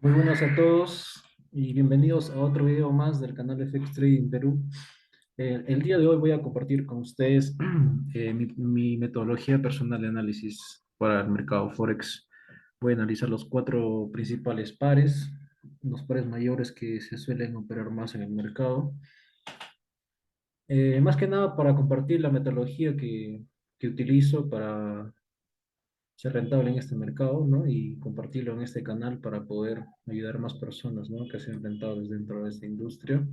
Muy buenas a todos y bienvenidos a otro video más del canal FX Trading Perú. El día de hoy voy a compartir con ustedes mi metodología personal de análisis para el mercado Forex. Voy a analizar los cuatro principales pares, los pares mayores que se suelen operar más en el mercado. Más que nada para compartir la metodología que utilizo para ser rentable en este mercado, ¿no? Y compartirlo en este canal para poder ayudar a más personas, ¿no? Que sean rentables dentro de esta industria.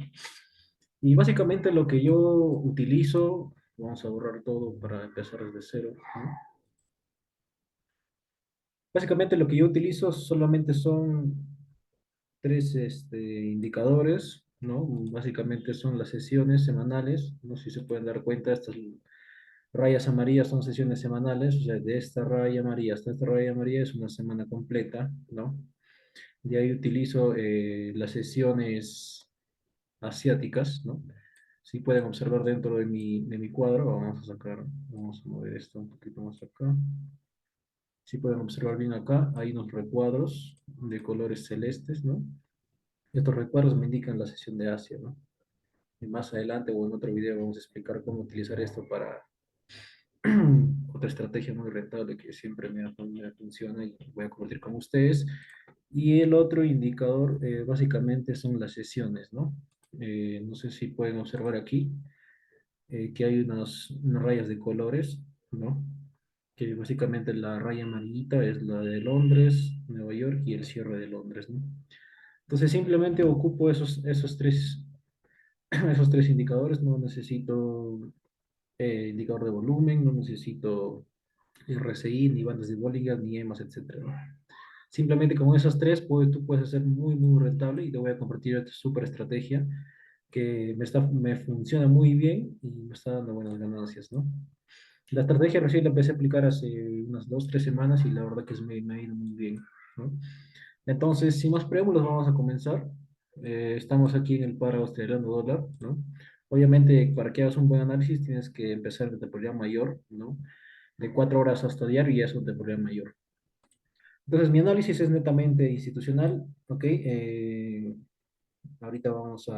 Y básicamente lo que yo utilizo, vamos a borrar todo para empezar desde cero, ¿no? Básicamente lo que yo utilizo solamente son tres indicadores, ¿no? Básicamente son las sesiones semanales, no sé si se pueden dar cuenta, estas rayas amarillas son sesiones semanales, o sea, de esta raya amarilla hasta esta raya amarilla es una semana completa, ¿no? De ahí utilizo las sesiones asiáticas, ¿no? Si pueden observar dentro de mi cuadro, vamos a mover esto un poquito más acá. Si pueden observar bien acá, hay unos recuadros de colores celestes, ¿no? Estos recuadros me indican la sesión de Asia, ¿no? Y más adelante o en otro video vamos a explicar cómo utilizar esto para otra estrategia muy rentable que siempre me funciona y voy a compartir con ustedes. Y el otro indicador básicamente son las sesiones, ¿no? No sé si pueden observar aquí que hay unas rayas de colores, ¿no? Que básicamente la raya amarillita es la de Londres, Nueva York y el cierre de Londres, ¿no? Entonces simplemente ocupo esos tres indicadores, no necesito indicador de volumen, no necesito RSI, ni bandas de Bollinger, ni EMAs, etcétera, ¿no? Simplemente con esas tres, pues, tú puedes hacer muy, muy rentable y te voy a compartir esta súper estrategia que me funciona muy bien y me está dando buenas ganancias, ¿no? La estrategia recién la empecé a aplicar hace unas 2, 3 semanas y la verdad que me ha ido muy bien, ¿no? Entonces, sin más preámbulos, vamos a comenzar. Estamos aquí en el par australiano dólar, ¿no? Obviamente, para que hagas un buen análisis, tienes que empezar desde temporada mayor, ¿no? De 4 horas hasta diario y eso de temporada mayor. Entonces, mi análisis es netamente institucional, ¿ok? Ahorita vamos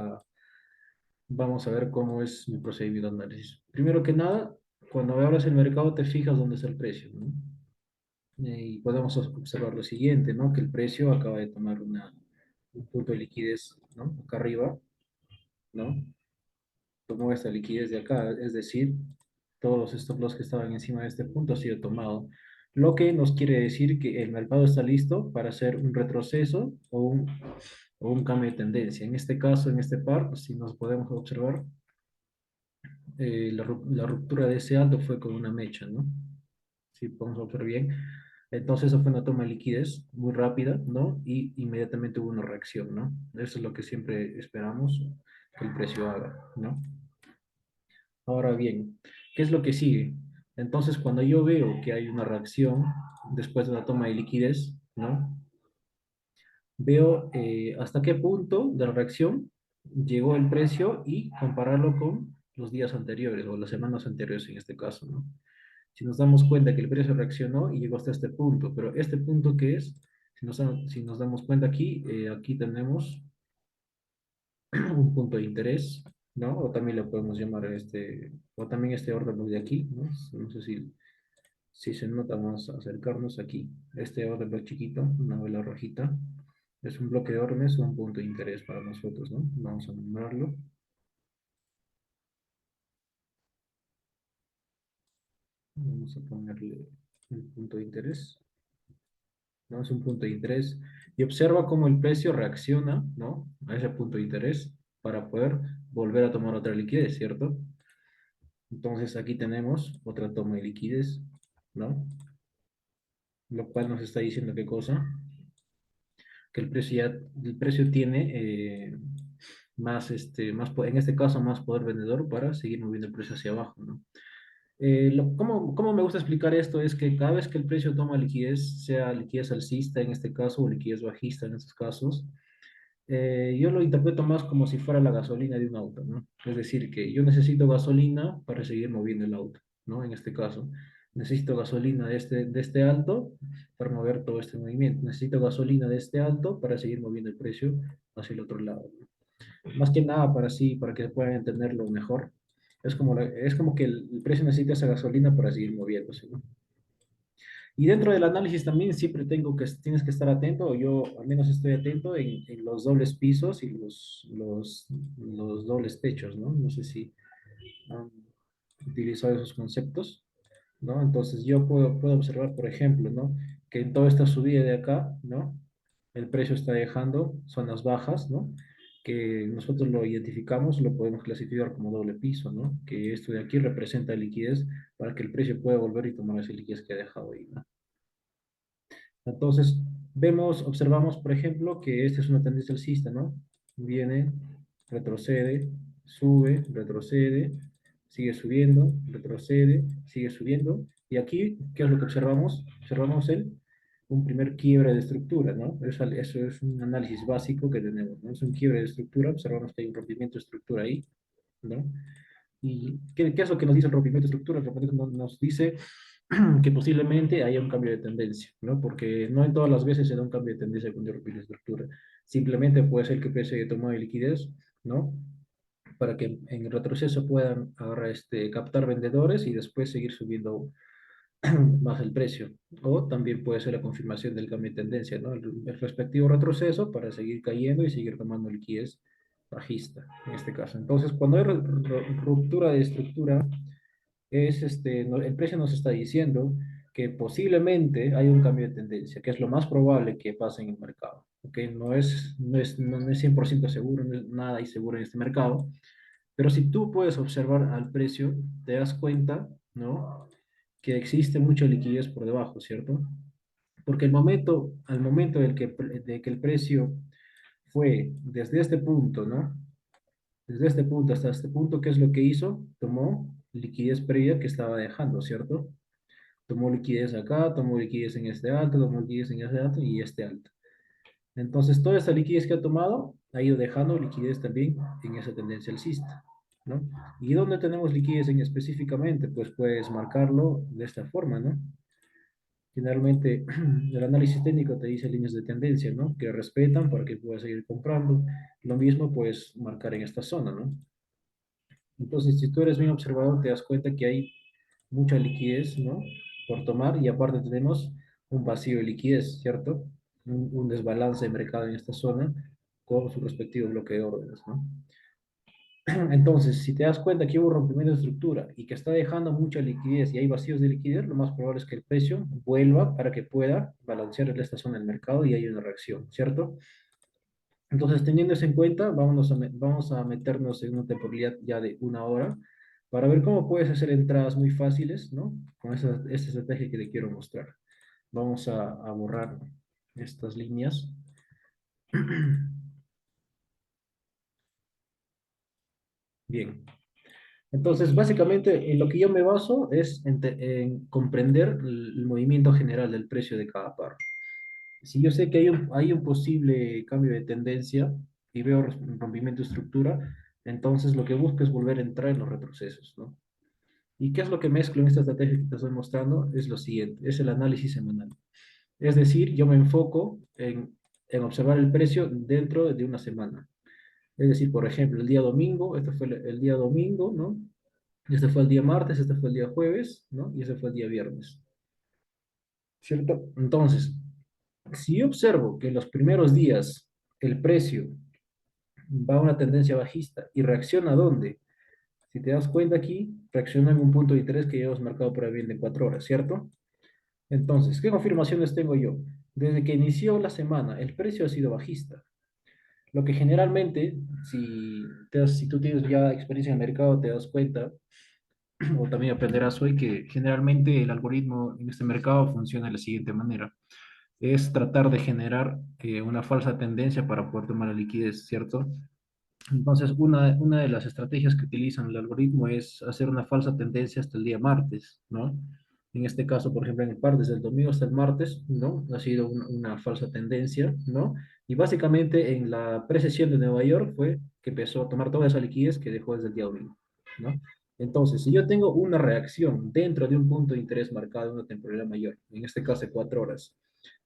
a ver cómo es mi procedimiento de análisis. Primero que nada, cuando abras el mercado, te fijas dónde está el precio, ¿no? Y podemos observar lo siguiente, ¿no? Que el precio acaba de tomar un punto de liquidez, ¿no? Acá arriba, ¿no? Tomó esta liquidez de acá, es decir, todos los stop loss que estaban encima de este punto ha sido tomado, lo que nos quiere decir que el mercado está listo para hacer un retroceso o un cambio de tendencia. En este caso, en este par, si nos podemos observar, la ruptura de ese alto fue con una mecha, ¿no? Si podemos observar bien. Entonces, eso fue una toma de liquidez muy rápida, ¿no? Y inmediatamente hubo una reacción, ¿no? Eso es lo que siempre esperamos que el precio haga, ¿no? Ahora bien, ¿qué es lo que sigue? Entonces, cuando yo veo que hay una reacción después de una toma de liquidez, ¿no? Veo hasta qué punto de la reacción llegó el precio y compararlo con los días anteriores o las semanas anteriores en este caso, ¿no? Si nos damos cuenta que el precio reaccionó y llegó hasta este punto, pero este punto ¿qué es? Si nos damos cuenta aquí, aquí tenemos un punto de interés, ¿no? O también le podemos llamar o también este orden de aquí, ¿no? No sé si se nota, vamos a acercarnos aquí. Este orden bloque chiquito, una vela rojita, es un bloque de órdenes o un punto de interés para nosotros, ¿no? Vamos a nombrarlo. Vamos a ponerle el punto de interés, ¿no? Es un punto de interés. Y observa cómo el precio reacciona, ¿no? A ese punto de interés para poder volver a tomar otra liquidez, ¿cierto? Entonces aquí tenemos otra toma de liquidez, ¿no? Lo cual nos está diciendo qué cosa, que el precio tiene en este caso, más poder vendedor para seguir moviendo el precio hacia abajo, ¿no? ¿Cómo me gusta explicar esto? Es que cada vez que el precio toma liquidez, sea liquidez alcista en este caso o liquidez bajista en estos casos, yo lo interpreto más como si fuera la gasolina de un auto, ¿no? Es decir, que yo necesito gasolina para seguir moviendo el auto, ¿no? En este caso. Necesito gasolina de este alto para mover todo este movimiento. Necesito gasolina de este alto para seguir moviendo el precio hacia el otro lado. Más que nada para así, para que puedan entenderlo mejor. Es como que el precio necesita esa gasolina para seguir moviéndose, ¿no? Y dentro del análisis también siempre tienes que estar atento, o yo al menos estoy atento en los dobles pisos y los dobles techos, ¿no? No sé si han utilizado esos conceptos, ¿no? Entonces yo puedo observar, por ejemplo, ¿no? Que en toda esta subida de acá, ¿no? El precio está dejando zonas bajas, ¿no? Que nosotros lo identificamos, lo podemos clasificar como doble piso, ¿no? Que esto de aquí representa liquidez para que el precio pueda volver y tomar esa liquidez que ha dejado ahí, ¿no? Entonces, observamos, por ejemplo, que esta es una tendencia alcista, ¿no? Viene, retrocede, sube, retrocede, sigue subiendo, retrocede, sigue subiendo. Y aquí, ¿qué es lo que observamos? Observamos un primer quiebre de estructura, ¿no? Eso es un análisis básico que tenemos, ¿no? Es un quiebre de estructura, observamos que hay un rompimiento de estructura ahí, ¿no? ¿Y qué es lo que nos dice el rompimiento de estructura? El rompimiento nos dice que posiblemente haya un cambio de tendencia, ¿no? Porque no en todas las veces se da un cambio de tendencia con rompimiento de estructura. Simplemente puede ser que pese a tomar de liquidez, ¿no? Para que en el retroceso puedan ahora captar vendedores y después seguir subiendo más el precio. O también puede ser la confirmación del cambio de tendencia, ¿no? El respectivo retroceso para seguir cayendo y seguir tomando liquidez bajista, en este caso. Entonces, cuando hay ruptura de estructura, el precio nos está diciendo que posiblemente hay un cambio de tendencia, que es lo más probable que pase en el mercado. ¿Ok? No es 100% seguro, no es nada seguro en este mercado, pero si tú puedes observar al precio, te das cuenta, ¿no? Que existe mucha liquidez por debajo, ¿cierto? Porque al momento de que el precio fue desde este punto, ¿no? Desde este punto hasta este punto, ¿qué es lo que hizo? Tomó liquidez previa que estaba dejando, ¿cierto? Tomó liquidez acá, tomó liquidez en este alto, tomó liquidez en este alto y este alto. Entonces, toda esta liquidez que ha tomado ha ido dejando liquidez también en esa tendencia alcista, ¿no? ¿Y dónde tenemos liquidez específicamente? Pues puedes marcarlo de esta forma, ¿no? Generalmente el análisis técnico te dice líneas de tendencia, ¿no? Que respetan para que puedas seguir comprando. Lo mismo puedes marcar en esta zona, ¿no? Entonces, si tú eres bien observador, te das cuenta que hay mucha liquidez, ¿no? Por tomar y aparte tenemos un vacío de liquidez, ¿cierto? Un desbalance de mercado en esta zona con su respectivo bloque de órdenes, ¿no? Entonces, si te das cuenta que hubo rompimiento de estructura y que está dejando mucha liquidez y hay vacíos de liquidez, lo más probable es que el precio vuelva para que pueda balancear en esta zona del mercado y haya una reacción, ¿cierto? Entonces, teniendo eso en cuenta, vamos a meternos en una temporalidad ya de una hora para ver cómo puedes hacer entradas muy fáciles, ¿no? Con esta estrategia que te quiero mostrar. Vamos a borrar estas líneas. Bien. Entonces, básicamente, en lo que yo me baso es en comprender el movimiento general del precio de cada par. Si yo sé que hay un posible cambio de tendencia y veo un rompimiento de estructura, entonces lo que busco es volver a entrar en los retrocesos, ¿no? ¿Y qué es lo que mezclo en esta estrategia que te estoy mostrando? Es lo siguiente, es el análisis semanal. Es decir, yo me enfoco en observar el precio dentro de una semana. Es decir, por ejemplo, el día domingo, este fue el día domingo, ¿no? Este fue el día martes, este fue el día jueves, ¿no? Y este fue el día viernes, ¿cierto? Entonces, si yo observo que en los primeros días el precio va a una tendencia bajista y reacciona ¿a dónde? Si te das cuenta aquí, reacciona en un punto de interés que ya hemos marcado por ahí bien de 4 horas, ¿cierto? Entonces, ¿qué confirmaciones tengo yo? Desde que inició la semana, el precio ha sido bajista. Lo que generalmente, si tú tienes ya experiencia en el mercado, te das cuenta, o también aprenderás hoy, que generalmente el algoritmo en este mercado funciona de la siguiente manera. Es tratar de generar una falsa tendencia para poder tomar la liquidez, ¿cierto? Entonces, una de las estrategias que utilizan el algoritmo es hacer una falsa tendencia hasta el día martes, ¿no? En este caso, por ejemplo, en el par, desde el domingo hasta el martes, ¿no? Ha sido una falsa tendencia, ¿no? Y básicamente en la precesión de Nueva York fue que empezó a tomar toda esa liquidez que dejó desde el día domingo, ¿no? Entonces, si yo tengo una reacción dentro de un punto de interés marcado en una temporalidad mayor, en este caso de 4 horas,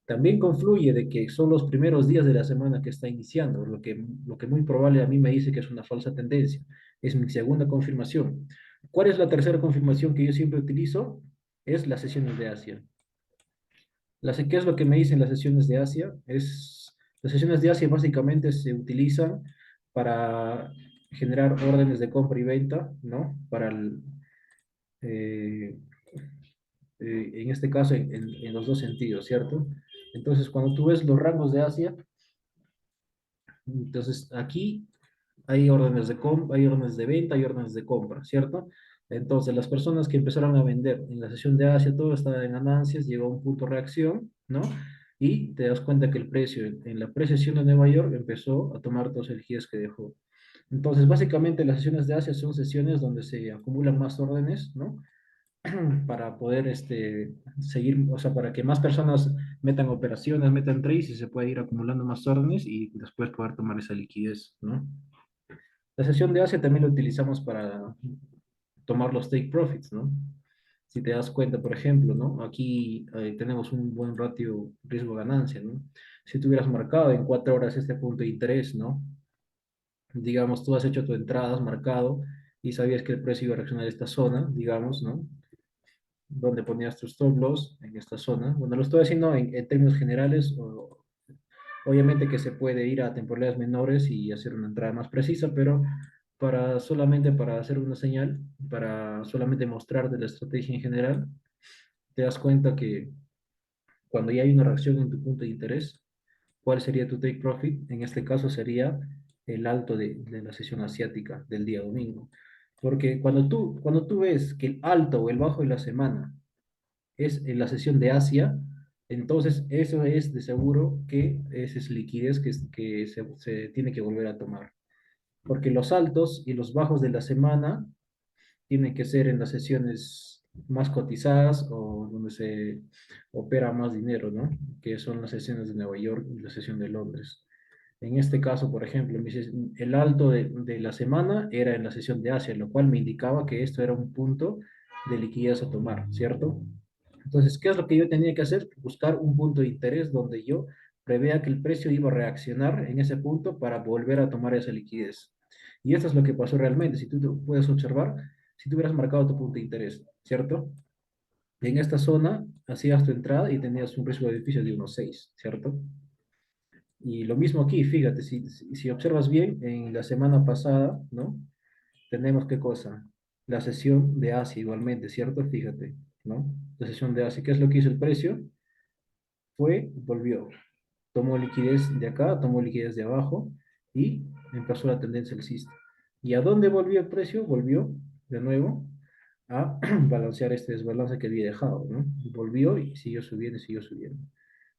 también confluye de que son los primeros días de la semana que está iniciando, lo que muy probable a mí me dice que es una falsa tendencia. Es mi segunda confirmación. ¿Cuál es la tercera confirmación que yo siempre utilizo? Es las sesiones de Asia. ¿Qué es lo que me dicen las sesiones de Asia? Las sesiones de Asia básicamente se utilizan para generar órdenes de compra y venta, ¿no? Eh, en este caso, en los dos sentidos, ¿cierto? Entonces, cuando tú ves los rangos de Asia, entonces aquí hay órdenes de compra, hay órdenes de venta, hay órdenes de compra, ¿cierto? Entonces, las personas que empezaron a vender en la sesión de Asia, todo estaba en ganancias, llegó a un punto de reacción, ¿no? Y te das cuenta que el precio en la precesión de Nueva York empezó a tomar todos el giros que dejó. Entonces, básicamente las sesiones de Asia son sesiones donde se acumulan más órdenes, ¿no? Para poder seguir, o sea, para que más personas metan operaciones, metan trades y se pueda ir acumulando más órdenes y después poder tomar esa liquidez, ¿no? La sesión de Asia también la utilizamos para tomar los take profits, ¿no? Si te das cuenta, por ejemplo, ¿no? Aquí tenemos un buen ratio riesgo-ganancia, ¿no? Si tú hubieras marcado en 4 horas este punto de interés, ¿no? Digamos, tú has hecho tu entrada, has marcado y sabías que el precio iba a reaccionar a esta zona, digamos, ¿no? Donde ponías tus stop loss en esta zona. Bueno, lo estoy haciendo en términos generales, obviamente que se puede ir a temporalidades menores y hacer una entrada más precisa, pero solamente para hacer una señal, para solamente mostrarte la estrategia en general, te das cuenta que cuando ya hay una reacción en tu punto de interés, ¿cuál sería tu take profit? En este caso sería el alto de la sesión asiática del día domingo. Porque cuando tú ves que el alto o el bajo de la semana es en la sesión de Asia, entonces eso es de seguro que esa es liquidez que se tiene que volver a tomar. Porque los altos y los bajos de la semana tienen que ser en las sesiones más cotizadas o donde se opera más dinero, ¿no? Que son las sesiones de Nueva York y la sesión de Londres. En este caso, por ejemplo, el alto de la semana era en la sesión de Asia, lo cual me indicaba que esto era un punto de liquidez a tomar, ¿cierto? Entonces, ¿qué es lo que yo tenía que hacer? Buscar un punto de interés donde yo prevea que el precio iba a reaccionar en ese punto para volver a tomar esa liquidez. Y esto es lo que pasó realmente. Si tú puedes observar, si tú hubieras marcado tu punto de interés, ¿cierto? En esta zona hacías tu entrada y tenías un riesgo de beneficio de 1,6, ¿cierto? Y lo mismo aquí, fíjate, si observas bien, en la semana pasada, ¿no? Tenemos qué cosa, la sesión de Asia igualmente, ¿cierto? Fíjate, ¿no? La sesión de Asia, ¿qué es lo que hizo el precio? Volvió, tomó liquidez de acá, tomó liquidez de abajo y empezó la tendencia alcista. ¿Y a dónde volvió el precio? Volvió de nuevo a balancear este desbalance que había dejado, ¿no? Volvió y siguió subiendo y siguió subiendo.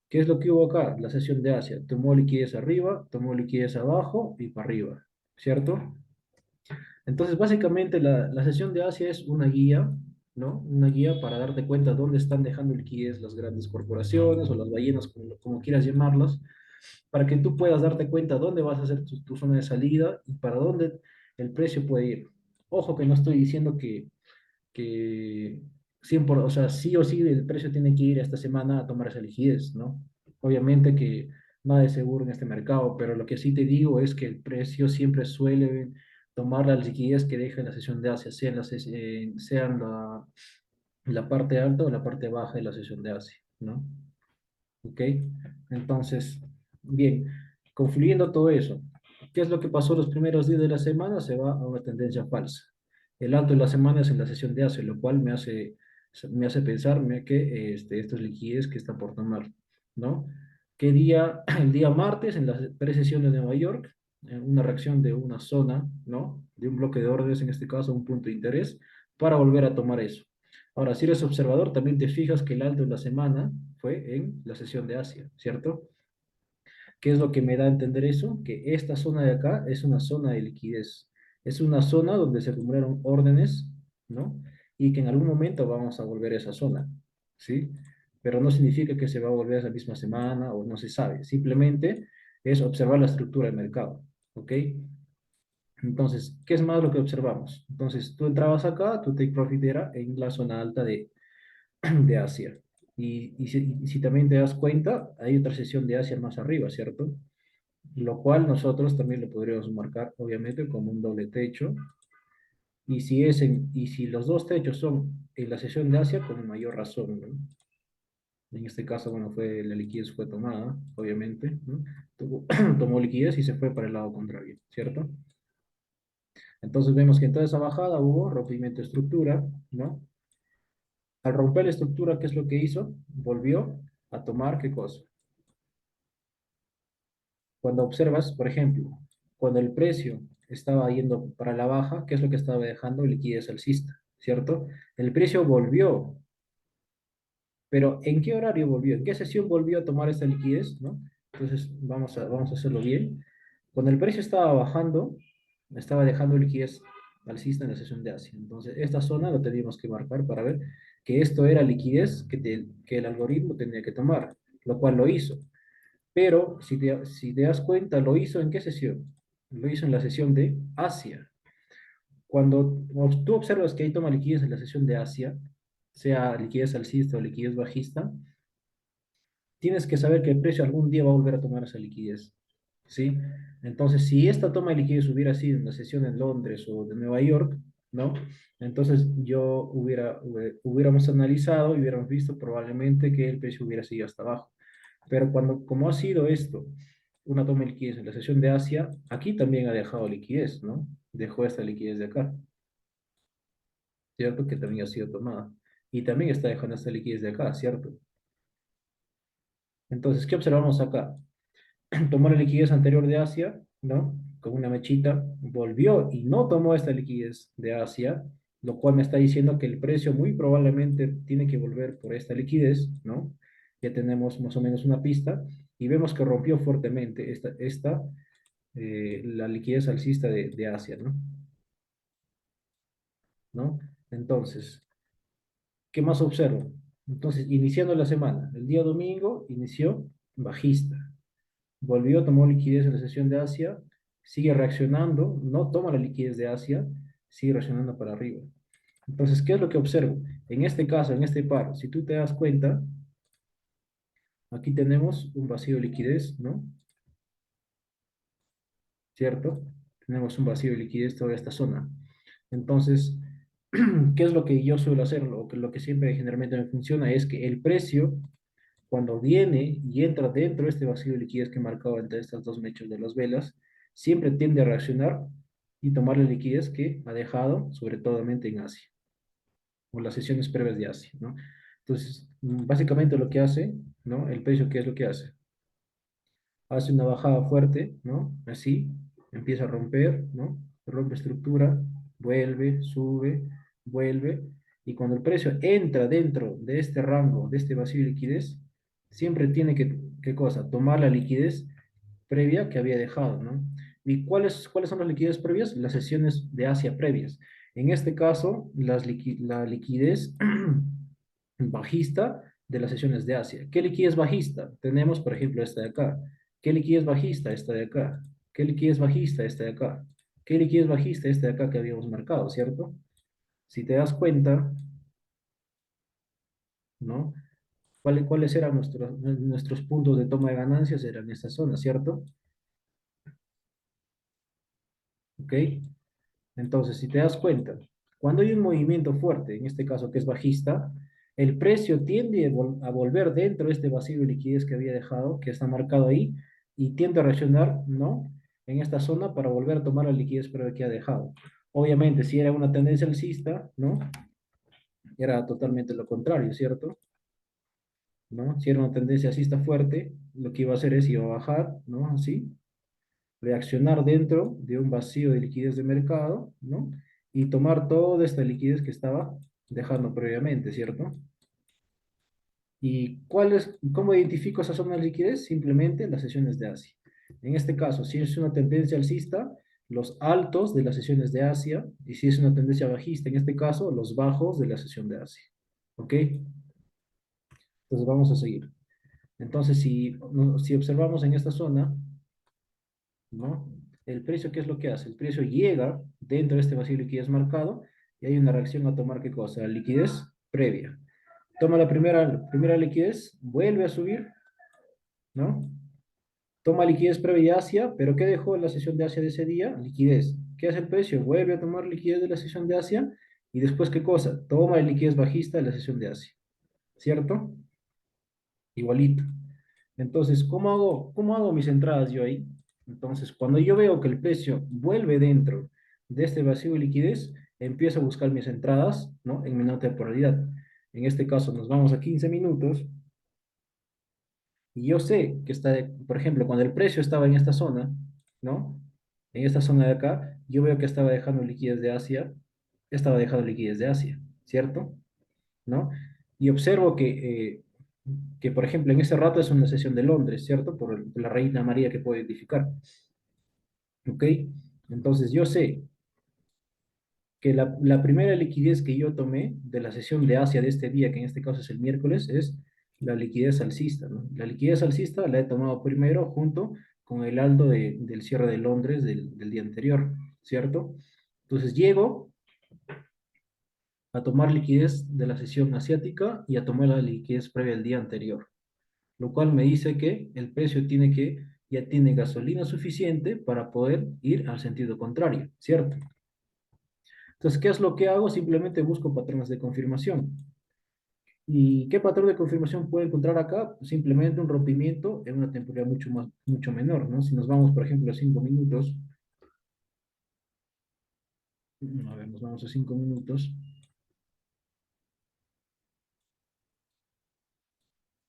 ¿Qué es lo que hubo acá? La sesión de Asia. Tomó liquidez arriba, tomó liquidez abajo y para arriba, ¿cierto? Entonces, básicamente, la sesión de Asia es una guía, ¿no? Una guía para darte cuenta dónde están dejando liquidez las grandes corporaciones o las ballenas, como quieras llamarlas, para que tú puedas darte cuenta dónde vas a hacer tu zona de salida y para dónde el precio puede ir. Ojo que no estoy diciendo que 100 o sea, sí o sí el precio tiene que ir esta semana a tomar esa liquidez, ¿no? Obviamente que nada es seguro en este mercado, pero lo que sí te digo es que el precio siempre suele tomar la liquidez que deja en la sesión de Asia, sea en la parte alta o la parte baja de la sesión de Asia, ¿no? ¿Ok? Entonces, bien, confluyendo todo eso, ¿qué es lo que pasó los primeros días de la semana? Se va a una tendencia falsa. El alto de la semana es en la sesión de Asia, lo cual me hace pensarme que esto es liquidez que está por tomar, ¿no? ¿Qué día? El día martes, en la precesión de Nueva York, en una reacción de una zona, ¿no? De un bloque de órdenes, en este caso, un punto de interés, para volver a tomar eso. Ahora, si eres observador, también te fijas que el alto de la semana fue en la sesión de Asia, ¿cierto? ¿Qué es lo que me da a entender eso? Que esta zona de acá es una zona de liquidez. Es una zona donde se acumularon órdenes, ¿no? Y que en algún momento vamos a volver a esa zona, ¿sí? Pero no significa que se va a volver esa misma semana o no se sabe. Simplemente es observar la estructura del mercado, ¿ok? Entonces, ¿qué es más lo que observamos? Entonces, tú entrabas acá, tu take profit era en la zona alta de Asia. Y si también te das cuenta, hay otra sesión de Asia más arriba, ¿cierto? Lo cual nosotros también lo podríamos marcar, obviamente, como un doble techo. Y si los dos techos son en la sesión de Asia, con mayor razón, ¿no? En este caso, bueno, la liquidez fue tomada, obviamente, ¿no? Tomó liquidez y se fue para el lado contrario, ¿cierto? Entonces vemos que en toda esa bajada hubo rompimiento de estructura, ¿no? Al romper la estructura, ¿qué es lo que hizo? Volvió a tomar, ¿qué cosa? Cuando observas, por ejemplo, cuando el precio estaba yendo para la baja, ¿qué es lo que estaba dejando? Liquidez alcista, ¿cierto? El precio volvió, pero ¿en qué horario volvió? ¿En qué sesión volvió a tomar esta liquidez? ¿No? Entonces, vamos a hacerlo bien. Cuando el precio estaba bajando, estaba dejando liquidez alcista en la sesión de Asia. Entonces, esta zona lo teníamos que marcar para ver que esto era liquidez que el algoritmo tenía que tomar, lo cual lo hizo. Pero si te das cuenta, ¿lo hizo en qué sesión? Lo hizo en la sesión de Asia. Cuando tú observas que ahí toma liquidez en la sesión de Asia, sea liquidez alcista o liquidez bajista, tienes que saber que el precio algún día va a volver a tomar esa liquidez, ¿sí? Entonces, si esta toma de liquidez hubiera sido en la sesión en Londres o de Nueva York, ¿no? Entonces hubiéramos analizado y hubiéramos visto probablemente que el precio hubiera seguido hasta abajo. Pero como ha sido esto, una toma de liquidez en la sesión de Asia, aquí también ha dejado liquidez, ¿no? Dejó esta liquidez de acá, ¿cierto? Que también ha sido tomada. Y también está dejando esta liquidez de acá, ¿cierto? Entonces, ¿qué observamos acá? Tomó la liquidez anterior de Asia, ¿no? Con una mechita, volvió y no tomó esta liquidez de Asia, lo cual me está diciendo que el precio muy probablemente tiene que volver por esta liquidez, ¿no? Ya tenemos más o menos una pista y vemos que rompió fuertemente la liquidez alcista de Asia, ¿no? ¿No? Entonces, ¿qué más observo? Entonces, iniciando la semana, el día domingo inició bajista, volvió, tomó liquidez en la sesión de Asia, sigue reaccionando, no toma la liquidez de Asia, sigue reaccionando para arriba. Entonces, ¿qué es lo que observo? En este caso, en este par, si tú te das cuenta, aquí tenemos un vacío de liquidez, ¿no? ¿Cierto? Tenemos un vacío de liquidez toda esta zona. Entonces, ¿qué es lo que yo suelo hacer? Lo que siempre generalmente me funciona es que el precio, cuando viene y entra dentro de este vacío de liquidez que he marcado entre estas dos mechas de las velas, siempre tiende a reaccionar y tomar la liquidez que ha dejado, sobre todo en Asia, o las sesiones previas de Asia, ¿no? Entonces, básicamente lo que hace, ¿no? El precio, ¿qué es lo que hace? Hace una bajada fuerte, ¿no? Así, empieza a romper, ¿no? Rompe estructura, vuelve, sube, vuelve, y cuando el precio entra dentro de este rango, de este vacío de liquidez, siempre tiene que, ¿qué cosa? Tomar la liquidez previa que había dejado, ¿no? ¿Y cuáles son las liquidez previas? Las sesiones de Asia previas. En este caso, la liquidez bajista de las sesiones de Asia. ¿Qué liquidez bajista? Tenemos, por ejemplo, esta de acá. ¿Qué liquidez bajista? Esta de acá. ¿Qué liquidez bajista? Esta de acá. ¿Qué liquidez bajista? Esta de acá que habíamos marcado, ¿cierto? Si te das cuenta, ¿no? ¿Cuáles eran nuestros puntos de toma de ganancias? Eran esta zona, ¿cierto? ¿Ok? Entonces, si te das cuenta, cuando hay un movimiento fuerte, en este caso que es bajista, el precio tiende a volver dentro de este vacío de liquidez que había dejado, que está marcado ahí, y tiende a reaccionar, ¿no? En esta zona para volver a tomar la liquidez previa que ha dejado. Obviamente, si era una tendencia alcista, ¿no? Era totalmente lo contrario, ¿cierto? ¿No? Si era una tendencia alcista fuerte, lo que iba a hacer es iba a bajar, ¿no? Así, reaccionar dentro de un vacío de liquidez de mercado, ¿no? Y tomar toda esta liquidez que estaba dejando previamente, ¿cierto? ¿Cómo identifico esa zona de liquidez? Simplemente las sesiones de Asia. En este caso, si es una tendencia alcista, los altos de las sesiones de Asia, y si es una tendencia bajista, en este caso, los bajos de la sesión de Asia. ¿Ok? Entonces vamos a seguir. Entonces, si observamos en esta zona, ¿no? el precio, ¿qué es lo que hace? El precio llega dentro de este vacío de liquidez marcado y hay una reacción a tomar, ¿qué cosa? La liquidez previa. Toma la primera liquidez, vuelve a subir, ¿no? Toma liquidez previa de Asia, pero ¿qué dejó en la sesión de Asia de ese día? Liquidez. ¿Qué hace el precio? Vuelve a tomar liquidez de la sesión de Asia y después, ¿qué cosa? Toma la liquidez bajista de la sesión de Asia, ¿cierto? Igualito. Entonces, ¿cómo hago mis entradas yo ahí? Entonces, cuando yo veo que el precio vuelve dentro de este vacío de liquidez, empiezo a buscar mis entradas, ¿no? En mi nota de polaridad. En este caso, nos vamos a 15 minutos y yo sé que por ejemplo, cuando el precio estaba en esta zona, ¿no? En esta zona de acá, yo veo que estaba dejando liquidez de Asia, estaba dejando liquidez de Asia, ¿cierto? ¿No? Y observo que, por ejemplo, en ese rato es una sesión de Londres, ¿cierto? Por la reina María que puedo identificar, ¿ok? Entonces yo sé que la primera liquidez que yo tomé de la sesión de Asia de este día, que en este caso es el miércoles, es la liquidez alcista, ¿no? La liquidez alcista la he tomado primero junto con el alto del cierre de Londres del día anterior, ¿cierto? Entonces llego a tomar liquidez de la sesión asiática y a tomar la liquidez previa del día anterior, lo cual me dice que el precio ya tiene gasolina suficiente para poder ir al sentido contrario, ¿cierto? Entonces, ¿qué es lo que hago? Simplemente busco patrones de confirmación. ¿Y qué patrón de confirmación puedo encontrar acá? Simplemente un rompimiento en una temporalidad mucho menor, ¿no? Si nos vamos, por ejemplo, a 5 minutos, a ver, nos vamos a 5 minutos,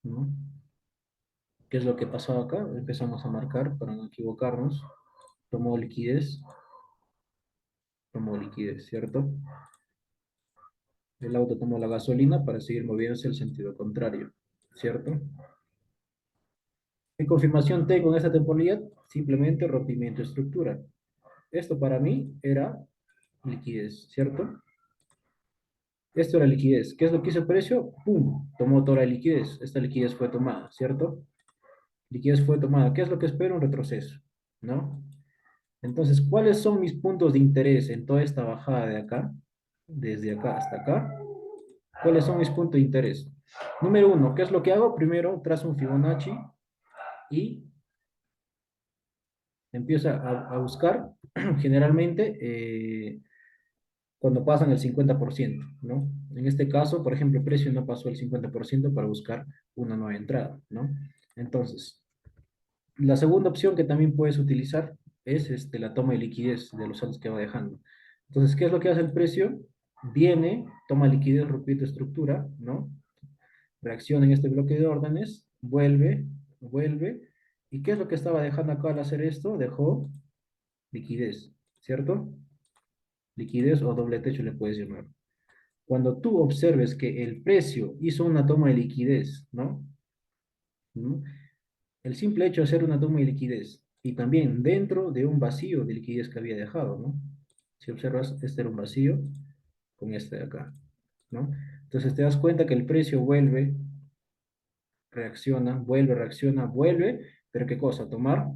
¿no? ¿Qué es lo que pasó acá? Empezamos a marcar para no equivocarnos. Tomó liquidez, ¿cierto? El auto tomó la gasolina para seguir moviéndose el sentido contrario, ¿cierto? ¿Qué confirmación tengo en esta temporalidad? Simplemente rompimiento de estructura. Esto para mí era liquidez, ¿cierto? Esto era liquidez. ¿Qué es lo que hizo el precio? ¡Pum! Tomó toda la liquidez. Esta liquidez fue tomada, ¿cierto? Liquidez fue tomada. ¿Qué es lo que espero? Un retroceso, ¿no? Entonces, ¿cuáles son mis puntos de interés en toda esta bajada de acá? Desde acá hasta acá. ¿Cuáles son mis puntos de interés? Número uno, ¿qué es lo que hago? Primero, trazo un Fibonacci y empiezo a buscar generalmente cuando pasan el 50%, ¿no? En este caso, por ejemplo, el precio no pasó el 50% para buscar una nueva entrada, ¿no? Entonces, la segunda opción que también puedes utilizar es la toma de liquidez de los saldos que va dejando. Entonces, ¿qué es lo que hace el precio? Viene, toma liquidez, repite estructura, ¿no? Reacciona en este bloque de órdenes, vuelve. ¿Y qué es lo que estaba dejando acá al hacer esto? Dejó liquidez, ¿cierto? Liquidez o doble techo le puedes llamar. Cuando tú observes que el precio hizo una toma de liquidez, ¿no? ¿No? El simple hecho de hacer una toma de liquidez y también dentro de un vacío de liquidez que había dejado, ¿no? Si observas, este era un vacío con este de acá, ¿no? Entonces te das cuenta que el precio reacciona, vuelve, pero ¿qué cosa? Tomar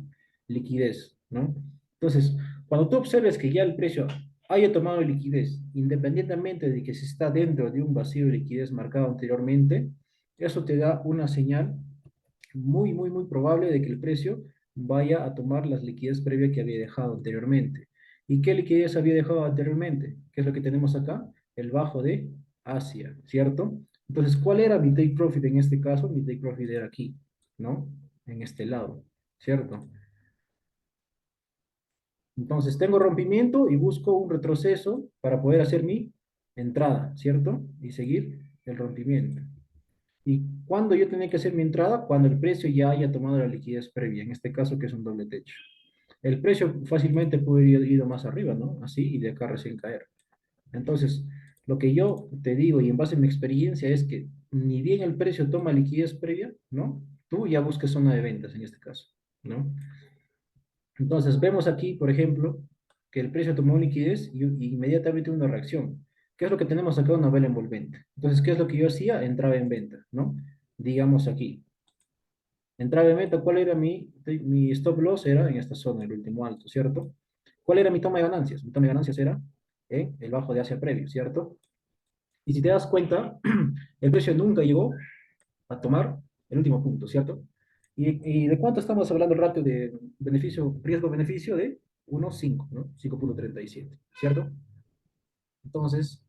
liquidez, ¿no? Entonces, cuando tú observes que ya el precio haya tomado liquidez, independientemente de que se está dentro de un vacío de liquidez marcado anteriormente, eso te da una señal muy probable de que el precio vaya a tomar las liquidez previa que había dejado anteriormente. ¿Y qué liquidez había dejado anteriormente? ¿Qué es lo que tenemos acá? El bajo de Asia, ¿cierto? Entonces, ¿cuál era mi take profit en este caso? Mi take profit era aquí, ¿no? En este lado, ¿cierto? Entonces, tengo rompimiento y busco un retroceso para poder hacer mi entrada, ¿cierto? Y seguir el rompimiento. ¿Y cuándo yo tenía que hacer mi entrada? Cuando el precio ya haya tomado la liquidez previa, en este caso que es un doble techo. El precio fácilmente puede haber ido más arriba, ¿no? Así y de acá recién caer. Entonces, lo que yo te digo y en base a mi experiencia es que ni bien el precio toma liquidez previa, ¿no? Tú ya busques zona de ventas en este caso, ¿no? Entonces, vemos aquí, por ejemplo, que el precio tomó liquidez y inmediatamente una reacción. ¿Qué es lo que tenemos acá? Una vela envolvente. Entonces, ¿qué es lo que yo hacía? Entraba en venta, ¿no? Digamos aquí. Entraba en venta, ¿cuál era mi stop loss? Era en esta zona, el último alto, ¿cierto? ¿Cuál era mi toma de ganancias? Mi toma de ganancias era en el bajo de Asia previo, ¿cierto? Y si te das cuenta, el precio nunca llegó a tomar el último punto, ¿cierto? ¿Y de cuánto estamos hablando el ratio de beneficio, riesgo-beneficio? De 1,5, ¿no? 5,37, ¿cierto? Entonces,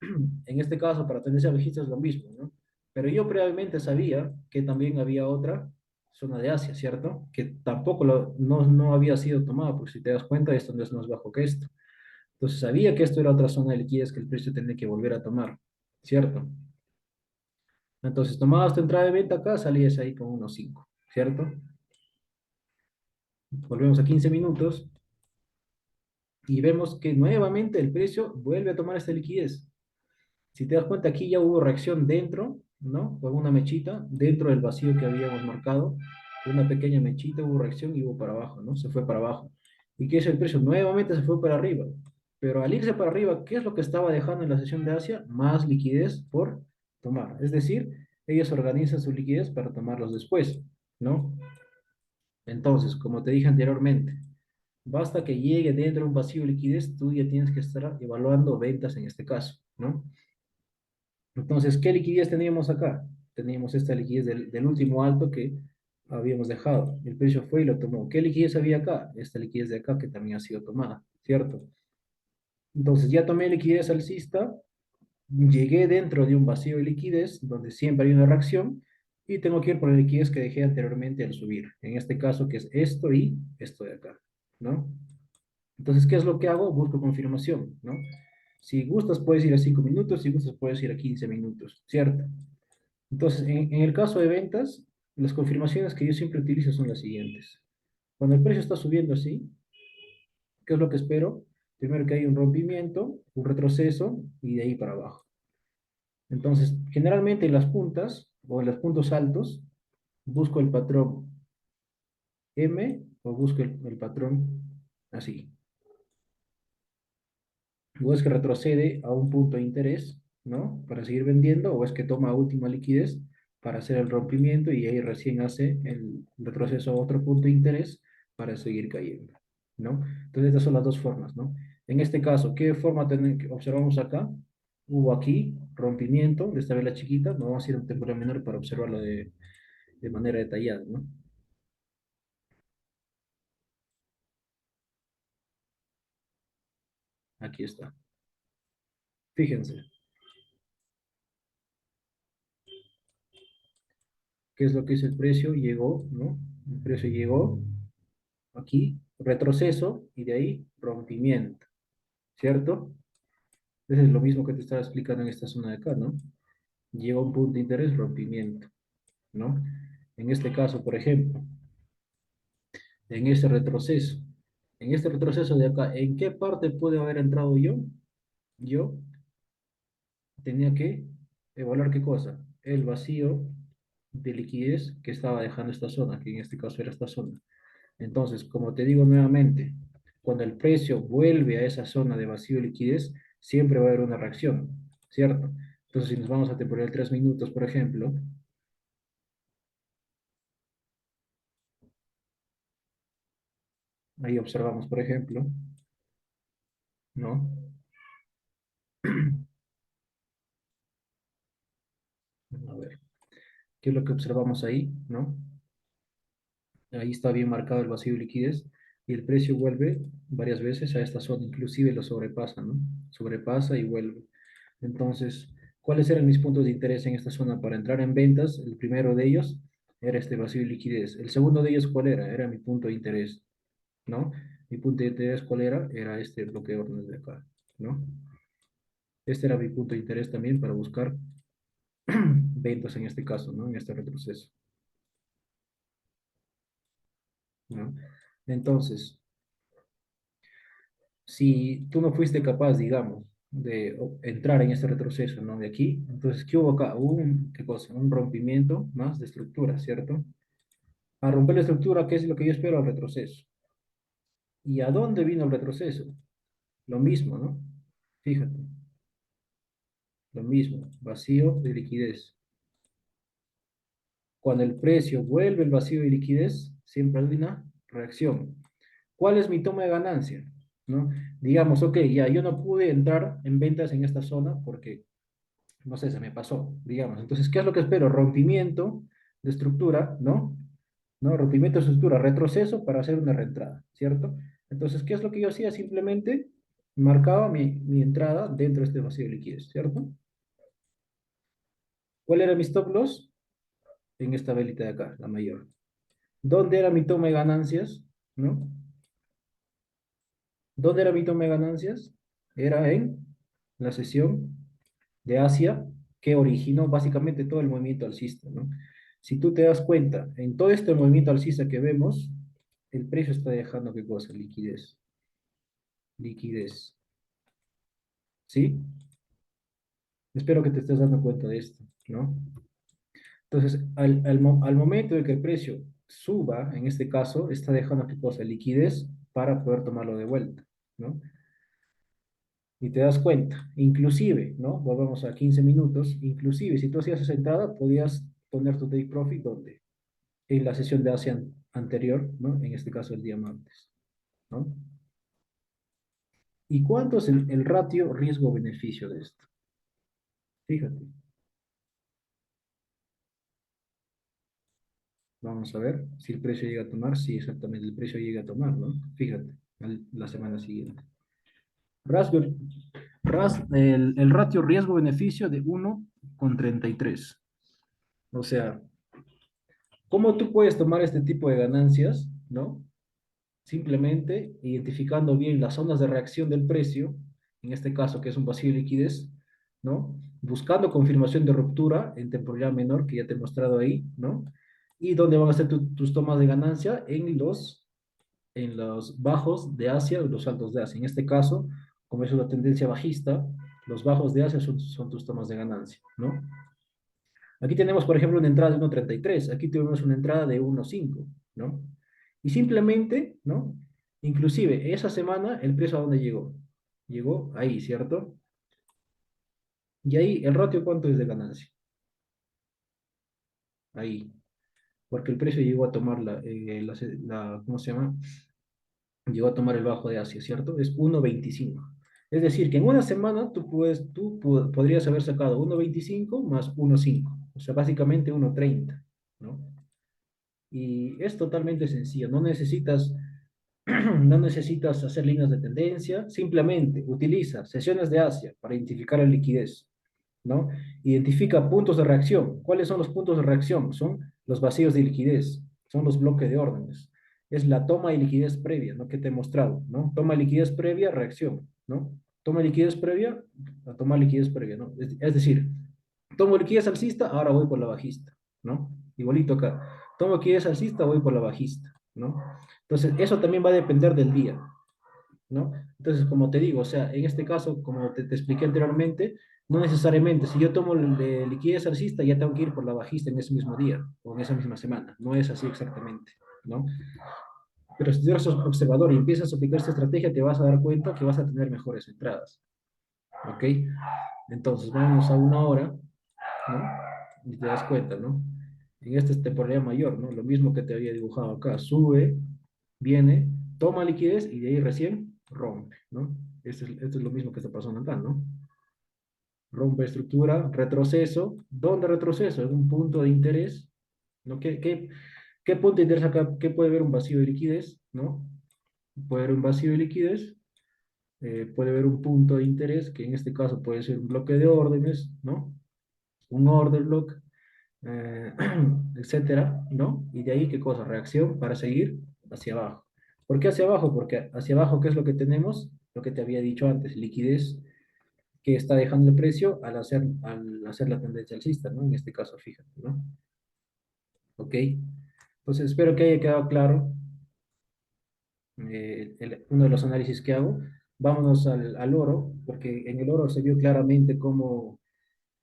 en este caso, para tendencia bajista es lo mismo, ¿no? Pero yo previamente sabía que también había otra zona de Asia, ¿cierto? Que tampoco no había sido tomada, porque si te das cuenta, esto no es más bajo que esto. Entonces sabía que esto era otra zona de liquidez que el precio tenía que volver a tomar, ¿cierto? Entonces tomabas tu entrada de venta acá, salías ahí con 1,5, ¿cierto? Volvemos a 15 minutos y vemos que nuevamente el precio vuelve a tomar esta liquidez. Si te das cuenta, aquí ya hubo reacción dentro, ¿no? Con una mechita, dentro del vacío que habíamos marcado, una pequeña mechita, hubo reacción y hubo para abajo, ¿no? Se fue para abajo. ¿Y qué es el precio? Nuevamente se fue para arriba. Pero al irse para arriba, ¿qué es lo que estaba dejando en la sesión de Asia? Más liquidez por tomar. Es decir, ellos organizan su liquidez para tomarlos después, ¿no? Entonces, como te dije anteriormente, basta que llegue dentro de un vacío de liquidez, tú ya tienes que estar evaluando ventas en este caso, ¿no? Entonces, ¿qué liquidez teníamos acá? Teníamos esta liquidez del último alto que habíamos dejado. El precio fue y lo tomó. ¿Qué liquidez había acá? Esta liquidez de acá que también ha sido tomada, ¿cierto? Entonces, ya tomé liquidez alcista, llegué dentro de un vacío de liquidez donde siempre hay una reacción y tengo que ir por la liquidez que dejé anteriormente al subir. En este caso, que es esto y esto de acá, ¿no? Entonces, ¿qué es lo que hago? Busco confirmación, ¿no? Si gustas, puedes ir a 5 minutos, si gustas, puedes ir a 15 minutos, ¿cierto? Entonces, en el caso de ventas, las confirmaciones que yo siempre utilizo son las siguientes. Cuando el precio está subiendo así, ¿qué es lo que espero? Primero que haya un rompimiento, un retroceso y de ahí para abajo. Entonces, generalmente en las puntas o en los puntos altos, busco el patrón M o busco el patrón así. O es que retrocede a un punto de interés, ¿no? Para seguir vendiendo, o es que toma última liquidez para hacer el rompimiento y ahí recién hace el retroceso a otro punto de interés para seguir cayendo, ¿no? Entonces, estas son las dos formas, ¿no? En este caso, ¿qué forma observamos acá? Hubo aquí rompimiento de esta vela chiquita, no vamos a ir a un temporal menor para observarlo de manera detallada, ¿no? Aquí está. Fíjense, ¿qué es lo que es el precio? Llegó, ¿no? El precio llegó aquí, retroceso y de ahí rompimiento, ¿cierto? Eso es lo mismo que te estaba explicando en esta zona de acá, ¿no? Llega un punto de interés, rompimiento, ¿no? En este caso, por ejemplo, en este retroceso de acá, ¿en qué parte pude haber entrado yo? Yo tenía que evaluar qué cosa, el vacío de liquidez que estaba dejando esta zona, que en este caso era esta zona. Entonces, como te digo nuevamente, cuando el precio vuelve a esa zona de vacío de liquidez, siempre va a haber una reacción, ¿cierto? Entonces, si nos vamos a temporal 3 minutos, por ejemplo, ahí observamos, por ejemplo, ¿no? A ver, ¿qué es lo que observamos ahí, ¿no? Ahí está bien marcado el vacío de liquidez y el precio vuelve varias veces a esta zona, inclusive lo sobrepasa, ¿no? Sobrepasa y vuelve. Entonces, ¿cuáles eran mis puntos de interés en esta zona para entrar en ventas? El primero de ellos era este vacío de liquidez. El segundo de ellos, ¿cuál era? Era mi punto de interés, ¿no? Mi punto de interés, ¿cuál era? Era este bloque de órdenes de acá, ¿no? Este era mi punto de interés también para buscar ventas en este caso, ¿no? En este retroceso, ¿no? Entonces, si tú no fuiste capaz, digamos, de entrar en este retroceso, ¿no? De aquí, entonces, ¿qué hubo acá? Hubo ¿qué cosa? Un rompimiento más de estructura, ¿cierto? A romper la estructura, ¿qué es lo que yo espero? Al retroceso. ¿Y a dónde vino el retroceso? Lo mismo, ¿no? Fíjate, lo mismo, vacío de liquidez. Cuando el precio vuelve el vacío de liquidez, siempre hay una reacción. ¿Cuál es mi toma de ganancia? ¿No? Digamos, ok, ya yo no pude entrar en ventas en esta zona porque, no sé, se me pasó, digamos. Entonces, ¿qué es lo que espero? Rompimiento de estructura, ¿no? ¿No? Rompimiento de estructura, retroceso para hacer una reentrada, ¿cierto? Entonces, ¿qué es lo que yo hacía? Simplemente marcaba mi entrada dentro de este vacío de liquidez, ¿cierto? ¿Cuál era mi stop loss? En esta velita de acá, la mayor. ¿Dónde era mi toma de ganancias? ¿No? ¿Dónde era mi toma de ganancias? Era en la sesión de Asia que originó básicamente todo el movimiento alcista, ¿no? Si tú te das cuenta, en todo este movimiento alcista que vemos, el precio está dejando qué cosa, liquidez, liquidez, ¿sí? Espero que te estés dando cuenta de esto, ¿no? Entonces, al momento de que el precio suba, en este caso, está dejando qué cosa, liquidez para poder tomarlo de vuelta, ¿no? Y te das cuenta, inclusive, ¿no? Volvamos a 15 minutos, inclusive si tú hacías esa entrada, podías poner tu take profit donde en la sesión de Asia anterior, ¿no? En este caso el día martes, ¿no? ¿Y cuánto es el ratio riesgo-beneficio de esto? Fíjate, vamos a ver si el precio llega a tomar, sí, exactamente, el precio llega a tomar, ¿no? Fíjate, la semana siguiente. Rasgo, el ratio riesgo-beneficio de 1,33. O sea, ¿cómo tú puedes tomar este tipo de ganancias, ¿no? Simplemente identificando bien las zonas de reacción del precio, en este caso que es un vacío de liquidez, ¿no? Buscando confirmación de ruptura en temporalidad menor, que ya te he mostrado ahí, ¿no? Y dónde van a ser tus tomas de ganancia en los bajos de Asia o los altos de Asia. En este caso, como es una tendencia bajista, los bajos de Asia son tus tomas de ganancia, ¿no? Aquí tenemos, por ejemplo, una entrada de 1,33, aquí tenemos una entrada de 1,5, ¿no? Y simplemente, ¿no? Inclusive, esa semana, ¿el precio a dónde llegó? Llegó ahí, ¿cierto? Y ahí, ¿el ratio cuánto es de ganancia? Ahí, porque el precio llegó a tomar ¿cómo se llama? Llegó a tomar el bajo de Asia, ¿cierto? Es 1,25. Es decir, que en una semana podrías haber sacado 1,25 más 1,5, o sea, básicamente 1,30, ¿no? Y es totalmente sencillo, no necesitas hacer líneas de tendencia, simplemente utiliza sesiones de Asia para identificar la liquidez, ¿no? Identifica puntos de reacción. ¿Cuáles son los puntos de reacción? Son los vacíos de liquidez, son los bloques de órdenes. Es la toma de liquidez previa, ¿no? Que te he mostrado, ¿no? Toma de liquidez previa, reacción, ¿no? Toma de liquidez previa, a tomar liquidez previa, ¿no? Es decir, tomo liquidez alcista, ahora voy por la bajista, ¿no? Igualito acá. Tomo liquidez alcista, voy por la bajista, ¿no? Entonces, eso también va a depender del día, ¿no? Entonces, como te digo, o sea, en este caso, como te expliqué anteriormente, no necesariamente, si yo tomo de liquidez alcista, ya tengo que ir por la bajista en ese mismo día o en esa misma semana. No es así exactamente, ¿no? Pero si tú eres observador y empiezas a aplicar esta estrategia, te vas a dar cuenta que vas a tener mejores entradas, ¿ok? Entonces, vamos a una hora, ¿no? Y te das cuenta, ¿no? En esta es temporalidad mayor, ¿no? Lo mismo que te había dibujado acá, sube, viene, toma liquidez y de ahí recién rompe, ¿no? Esto es lo mismo que está pasando acá, ¿no? Rompe estructura, retroceso. ¿Dónde retroceso? En un punto de interés, ¿no? ¿Qué punto de interés acá? ¿Qué puede haber un vacío de liquidez, ¿no? Puede haber un vacío de liquidez, puede haber un punto de interés, que en este caso puede ser un bloque de órdenes, ¿no? Un order block, eh, etcétera, ¿no? Y de ahí, ¿qué cosa? Reacción para seguir hacia abajo. ¿Por qué hacia abajo? Porque hacia abajo, ¿qué es lo que tenemos? Lo que te había dicho antes, liquidez que está dejando el precio al hacer la tendencia alcista, ¿no? En este caso, fíjate, ¿no? ¿Ok? Entonces, espero que haya quedado claro uno de los análisis que hago. Vámonos al oro, porque en el oro se vio claramente cómo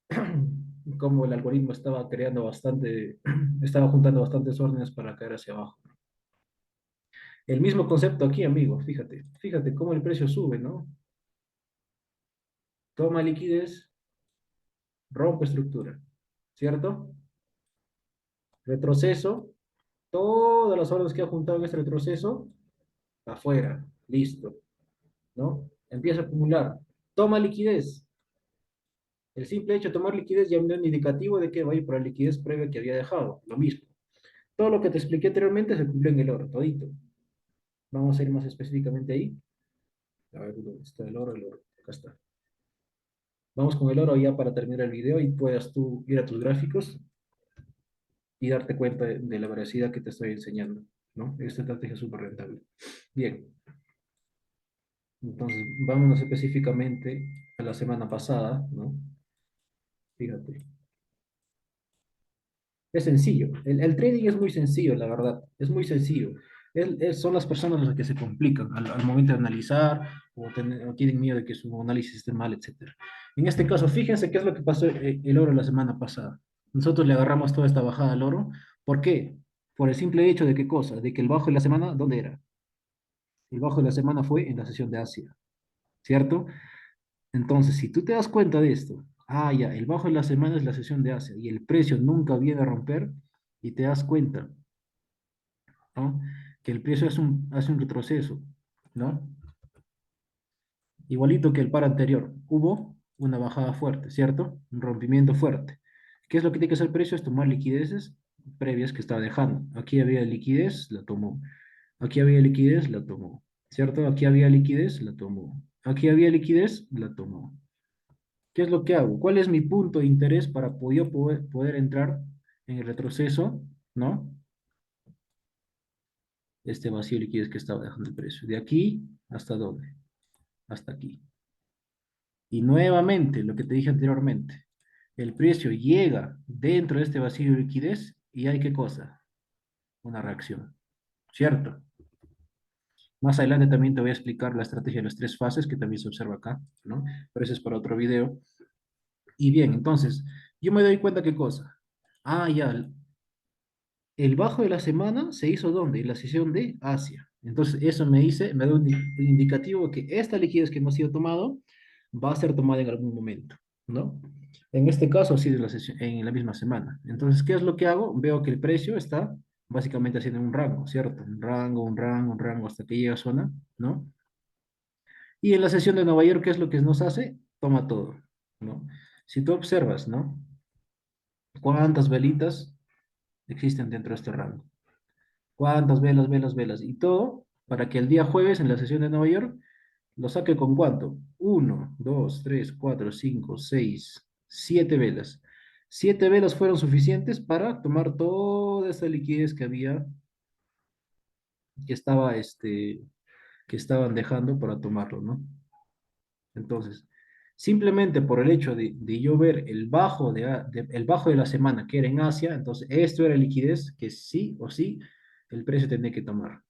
el algoritmo estaba creando estaba juntando bastantes órdenes para caer hacia abajo. El mismo concepto aquí, amigo, fíjate cómo el precio sube, ¿no? Toma liquidez, rompe estructura, ¿cierto? Retroceso, todas las órdenes que ha juntado en este retroceso, afuera, listo, ¿no? Empieza a acumular. Toma liquidez. El simple hecho de tomar liquidez ya me da un indicativo de que va a ir por la liquidez previa que había dejado. Lo mismo. Todo lo que te expliqué anteriormente se cumplió en el oro, todito. Vamos a ir más específicamente ahí. A ver, ¿dónde está el oro? El oro. Acá está. Vamos con el oro ya para terminar el video y puedas tú ir a tus gráficos y darte cuenta de la veracidad que te estoy enseñando, ¿no? Esta estrategia es súper rentable. Bien, entonces vámonos específicamente a la semana pasada, ¿no? Fíjate. Es sencillo. El trading es muy sencillo, la verdad. Es muy sencillo. Son las personas las que se complican al momento de analizar o tienen miedo de que su análisis esté mal, etcétera. En este caso, fíjense qué es lo que pasó el oro la semana pasada. Nosotros le agarramos toda esta bajada al oro. ¿Por qué? Por el simple hecho de qué cosa, de que el bajo de la semana, ¿dónde era? El bajo de la semana fue en la sesión de Asia, ¿cierto? Entonces, si tú te das cuenta de esto, ya, el bajo de la semana es la sesión de Asia y el precio nunca viene a romper y te das cuenta, ¿no? Que el precio hace un retroceso, ¿no? Igualito que el par anterior, hubo una bajada fuerte, ¿cierto? Un rompimiento fuerte. ¿Qué es lo que tiene que hacer el precio? Es tomar liquideces previas que estaba dejando. Aquí había liquidez, la tomó. Aquí había liquidez, la tomó. ¿Cierto? Aquí había liquidez, la tomó. Aquí había liquidez, la tomó. ¿Qué es lo que hago? ¿Cuál es mi punto de interés para poder entrar en el retroceso, ¿no? Este vacío de liquidez que estaba dejando el precio. ¿De aquí hasta dónde? Hasta aquí. Y nuevamente, lo que te dije anteriormente, el precio llega dentro de este vacío de liquidez y hay qué cosa? Una reacción, ¿cierto? Más adelante también te voy a explicar la estrategia de las tres fases que también se observa acá, ¿no? Pero eso es para otro video. Y bien, entonces, yo me doy cuenta qué cosa. Ya, el bajo de la semana se hizo ¿dónde? En la sesión de Asia. Entonces, eso me da un indicativo que esta liquidez que hemos sido tomado va a ser tomada en algún momento, ¿no? En este caso, ha sido en la misma semana. Entonces, ¿qué es lo que hago? Veo que el precio está básicamente haciendo un rango, ¿cierto? Un rango, un rango, un rango hasta que llega a zona, ¿no? Y en la sesión de Nueva York, ¿qué es lo que nos hace? Toma todo, ¿no? Si tú observas, ¿no? ¿Cuántas velitas existen dentro de este rango? ¿Cuántas velas, velas, velas? Y todo para que el día jueves en la sesión de Nueva York lo saque con cuánto. Uno, dos, tres, cuatro, cinco, seis, siete velas. Siete velas fueron suficientes para tomar toda esa liquidez que había, que estaba, que estaban dejando para tomarlo, ¿no? Entonces, simplemente por el hecho de yo ver el bajo de la semana que era en Asia, entonces esto era liquidez que sí o sí el precio tenía que tomar.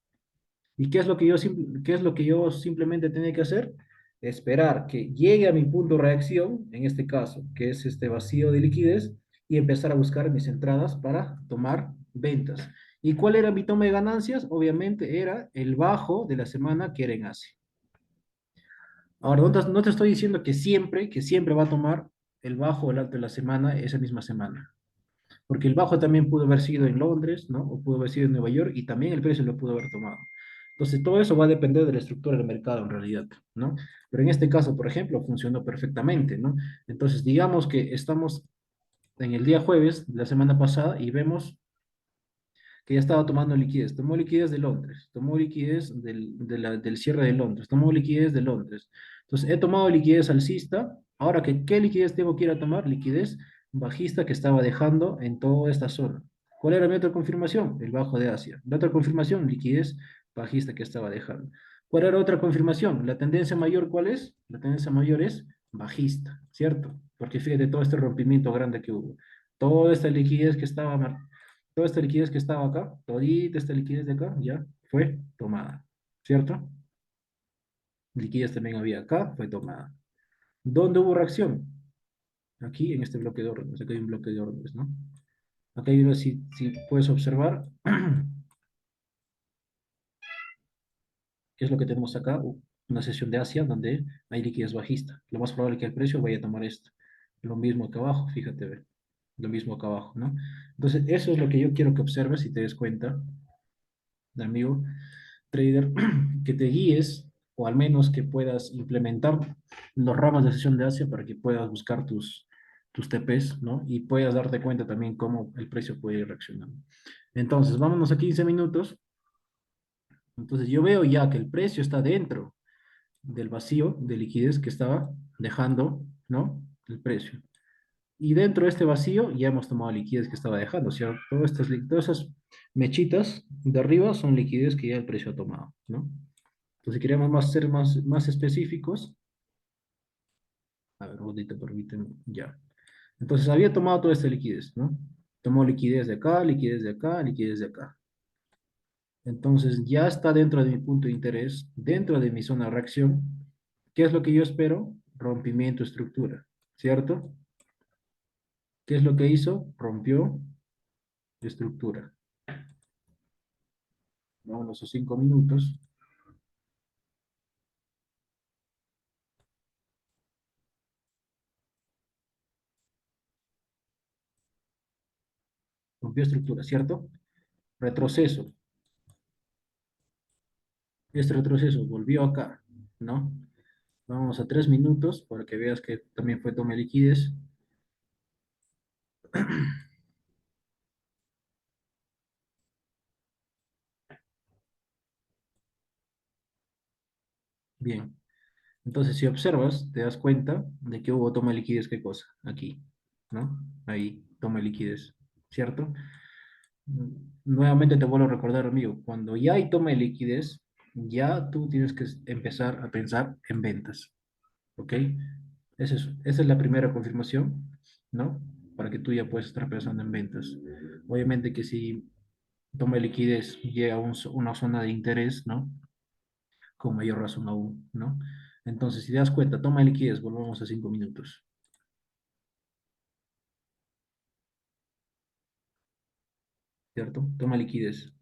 ¿Y qué es lo que qué es lo que yo simplemente tenía que hacer? Esperar que llegue a mi punto de reacción, en este caso, que es este vacío de liquidez, y empezar a buscar mis entradas para tomar ventas. ¿Y cuál era mi toma de ganancias? Obviamente era el bajo de la semana que era en Asia. Ahora, no te estoy diciendo que siempre va a tomar el bajo o el alto de la semana esa misma semana. Porque el bajo también pudo haber sido en Londres, ¿no? O pudo haber sido en Nueva York y también el precio lo pudo haber tomado. Entonces, todo eso va a depender de la estructura del mercado en realidad, ¿no? Pero en este caso, por ejemplo, funcionó perfectamente, ¿no? Entonces, digamos que estamos en el día jueves de la semana pasada y vemos que ya estaba tomando liquidez. Tomó liquidez de Londres, tomó liquidez del cierre de Londres, tomó liquidez de Londres. Entonces, he tomado liquidez alcista. Ahora, ¿qué liquidez tengo que ir a tomar? Liquidez bajista que estaba dejando en toda esta zona. ¿Cuál era mi otra confirmación? El bajo de Asia. La otra confirmación, liquidez bajista que estaba dejando. ¿Cuál era otra confirmación? ¿La tendencia mayor cuál es? La tendencia mayor es bajista, ¿cierto? Porque fíjate todo este rompimiento grande que hubo. Toda esta liquidez que estaba Toda esta liquidez que estaba acá, todita esta liquidez de acá, ya fue tomada, ¿cierto? Liquidez también había acá, fue tomada. ¿Dónde hubo reacción? Aquí, en este bloque de órdenes. Acá hay un bloque de órdenes, ¿no? Acá hay una, si puedes observar, ¿qué es lo que tenemos acá? Una sesión de Asia donde hay liquidez bajista. Lo más probable es que el precio vaya a tomar esto. Lo mismo que abajo, fíjate, ve. lo mismo acá abajo, ¿no? Entonces, eso es lo que yo quiero que observes y te des cuenta, amigo trader, que te guíes o al menos que puedas implementar los ramos de sesión de Asia para que puedas buscar tus TPs, ¿no? Y puedas darte cuenta también cómo el precio puede ir reaccionando. Entonces, vámonos a 15 minutos. Entonces, yo veo ya que el precio está dentro del vacío de liquidez que estaba dejando, ¿no? El precio. Y dentro de este vacío ya hemos tomado liquidez que estaba dejando, ¿cierto? Todas esas mechitas de arriba son liquidez que ya el precio ha tomado, ¿no? Entonces, si queremos ser más específicos, a ver, ahorita permíteme, ya. Entonces, había tomado toda esta liquidez, ¿no? Tomó liquidez de acá, liquidez de acá, liquidez de acá. Entonces, ya está dentro de mi punto de interés, dentro de mi zona de reacción. ¿Qué es lo que yo espero? Rompimiento de estructura, ¿cierto? ¿Qué es lo que hizo? Rompió estructura. Vámonos a 5 minutos. Rompió estructura, ¿cierto? Retroceso. Este retroceso volvió acá, ¿no? Vamos a 3 minutos para que veas que también fue toma de liquidez. Bien, entonces si observas, te das cuenta de que hubo toma de liquidez, ¿qué cosa? Aquí, ¿no? Ahí, toma de liquidez, ¿cierto? Nuevamente te vuelvo a recordar, amigo, cuando ya hay toma de liquidez, ya tú tienes que empezar a pensar en ventas, ¿ok? Esa es la primera confirmación, ¿no? Para que tú ya puedas estar pensando en ventas. Obviamente que si toma de liquidez llega a una zona de interés, ¿no? Con mayor razón aún, ¿no? Entonces, si te das cuenta, toma de liquidez, volvamos a 5 minutos, ¿cierto? Toma de liquidez.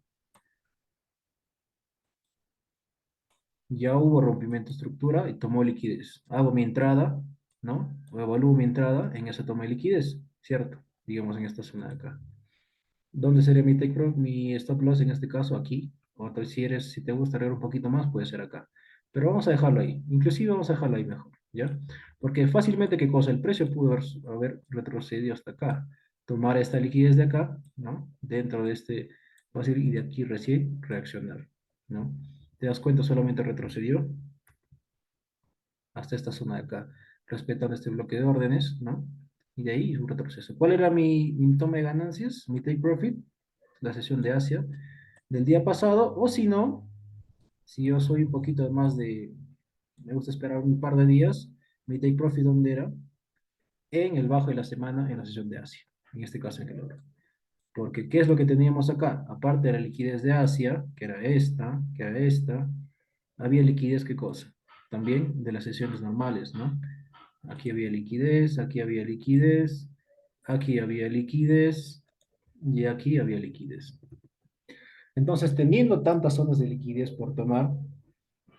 Ya hubo rompimiento de estructura y tomó liquidez. Hago mi entrada, ¿no? O evalúo mi entrada en esa toma de liquidez, ¿cierto? Digamos en esta zona de acá. ¿Dónde sería mi take profit, mi stop loss en este caso? Aquí. O tal, si te gusta agregar un poquito más, puede ser acá. Pero vamos a dejarlo ahí. Inclusive vamos a dejarlo ahí mejor, ¿ya? Porque fácilmente, ¿qué cosa? El precio pudo haber retrocedido hasta acá. Tomar esta liquidez de acá, ¿no? Dentro de este fácil y de aquí recién reaccionar, ¿no? ¿Te das cuenta? Solamente retrocedió hasta esta zona de acá, respetando este bloque de órdenes, ¿no? Y de ahí un retroceso. ¿Cuál era mi toma de ganancias? Mi take profit, la sesión de Asia del día pasado, o si no, si yo soy un poquito más me gusta esperar un par de días, mi take profit, ¿dónde era? En el bajo de la semana en la sesión de Asia, en este caso en el oro. Porque, ¿qué es lo que teníamos acá? Aparte de la liquidez de Asia, que era esta, había liquidez, ¿qué cosa? También de las sesiones normales, ¿no? Aquí había liquidez, aquí había liquidez, aquí había liquidez y aquí había liquidez. Entonces, teniendo tantas zonas de liquidez por tomar,